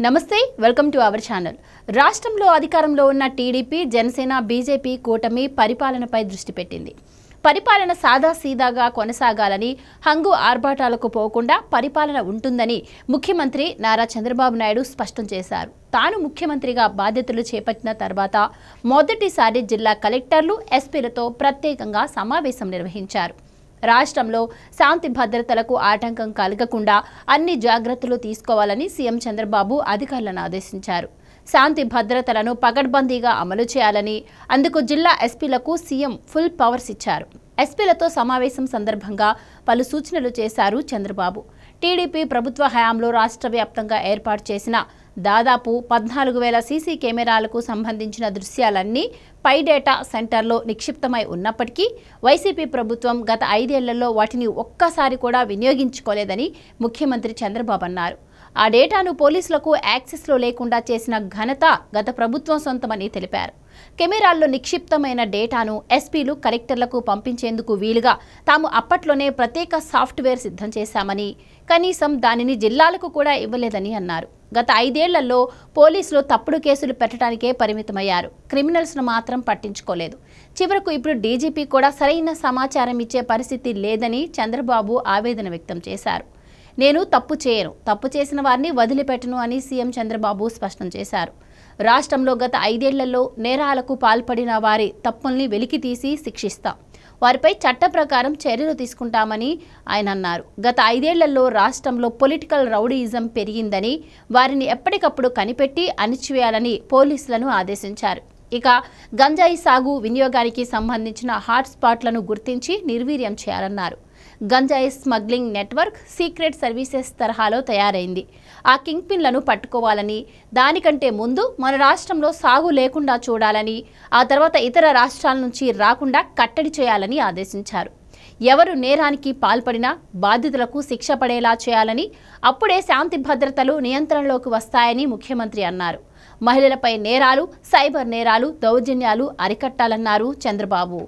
నమస్తే welcome to our channel. రాష్ట్రంలో అధికారంలో ఉన్న టీడీపీ, జనసేన, బీజేపీ కూటమి పరిపాలనపై దృష్టి పెట్టింది. పరిపాలన సాదాసీదాగా కొనసాగాలని, హంగు ఆర్భాటాలకు పోకుండా పరిపాలన ఉంటుందని ముఖ్యమంత్రి నారా చంద్రబాబు నాయుడు స్పష్టం చేశారు. తాను ముఖ్యమంత్రిగా బాధ్యతలు చేపట్టిన తర్వాత మొదటిసారి జిల్లా కలెక్టర్లు, ఎస్పీలతో ప్రత్యేకంగా సమావేశం నిర్వహించారు. రాష్ట్రంలో శాంతి భద్రతలకు ఆటంకం కలగకుండా అన్ని జాగ్రత్తలు తీసుకోవాలని సీఎం చంద్రబాబు అధికారులను ఆదేశించారు. శాంతి భద్రతలను పకడ్బందీగా అమలు చేయాలని, అందుకు జిల్లా ఎస్పీలకు సీఎం ఫుల్ పవర్స్ ఇచ్చారు. ఎస్పీలతో సమావేశం సందర్భంగా పలు సూచనలు చేశారు చంద్రబాబు. టీడీపీ ప్రభుత్వ హయాంలో రాష్ట్ర వ్యాప్తంగా ఏర్పాటు చేసిన దాదాపు 14,000 సీసీ కెమెరాలకు సంబంధించిన దృశ్యాలన్నీ పై డేటా సెంటర్లో నిక్షిప్తమై ఉన్నప్పటికీ వైసీపీ ప్రభుత్వం గత 5 ఏళ్లలో వాటిని ఒక్కసారి కూడా వినియోగించుకోలేదని ముఖ్యమంత్రి చంద్రబాబు అన్నారు. ఆ డేటాను పోలీసులకు యాక్సెస్లో లేకుండా చేసిన ఘనత గత ప్రభుత్వం సొంతమని తెలిపారు. కెమెరాల్లో నిక్షిప్తమైన డేటాను ఎస్పీలు, కలెక్టర్లకు పంపించేందుకు వీలుగా తాము అప్పట్లోనే ప్రత్యేక సాఫ్ట్వేర్ సిద్ధం చేశామని, కనీసం దానిని జిల్లాలకు కూడా ఇవ్వలేదని అన్నారు. గత 5 ఏళ్లలో పోలీసులు తప్పుడు కేసులు పెట్టడానికే పరిమితమయ్యారు. క్రిమినల్స్ను మాత్రం పట్టించుకోలేదు. చివరకు ఇప్పుడు డీజీపీ కూడా సరైన సమాచారం ఇచ్చే పరిస్థితి లేదని చంద్రబాబు ఆవేదన వ్యక్తం చేశారు. నేను తప్పు చేయను, తప్పు చేసిన వారిని వదిలిపెట్టను అని సీఎం చంద్రబాబు స్పష్టం చేశారు. రాష్ట్రంలో గత 5 ఏళ్లలో నేరాలకు పాల్పడిన వారి తప్పుల్ని వెలికితీసి శిక్షిస్తాం, వారిపై చట్ట ప్రకారం చర్యలు తీసుకుంటామని ఆయన అన్నారు. గత 5 ఏళ్లలో రాష్ట్రంలో పొలిటికల్ రౌడీయిజం పెరిగిందని, వారిని ఎప్పటికప్పుడు కనిపెట్టి అణిచివేయాలని పోలీసులను ఆదేశించారు. ఇక గంజాయి సాగు, వినియోగానికి సంబంధించిన హాట్ స్పాట్లను గుర్తించి నిర్వీర్యం చేయాలన్నారు. గంజాయి స్మగ్లింగ్ నెట్వర్క్ సీక్రెట్ సర్వీసెస్ తరహాలో తయారైంది. ఆ కింగ్ పిన్లను పట్టుకోవాలని, దానికంటే ముందు మన రాష్ట్రంలో సాగు లేకుండా చూడాలని, ఆ తర్వాత ఇతర రాష్ట్రాల నుంచి రాకుండా కట్టడి చేయాలని ఆదేశించారు. ఎవరు నేరానికి పాల్పడినా బాధితులకు శిక్ష పడేలా చేయాలని, అప్పుడే శాంతి భద్రతలు నియంత్రణలోకి వస్తాయని ముఖ్యమంత్రి అన్నారు. మహిళలపై నేరాలు, సైబర్ నేరాలు, దౌర్జన్యాలు అరికట్టాలన్నారు చంద్రబాబు.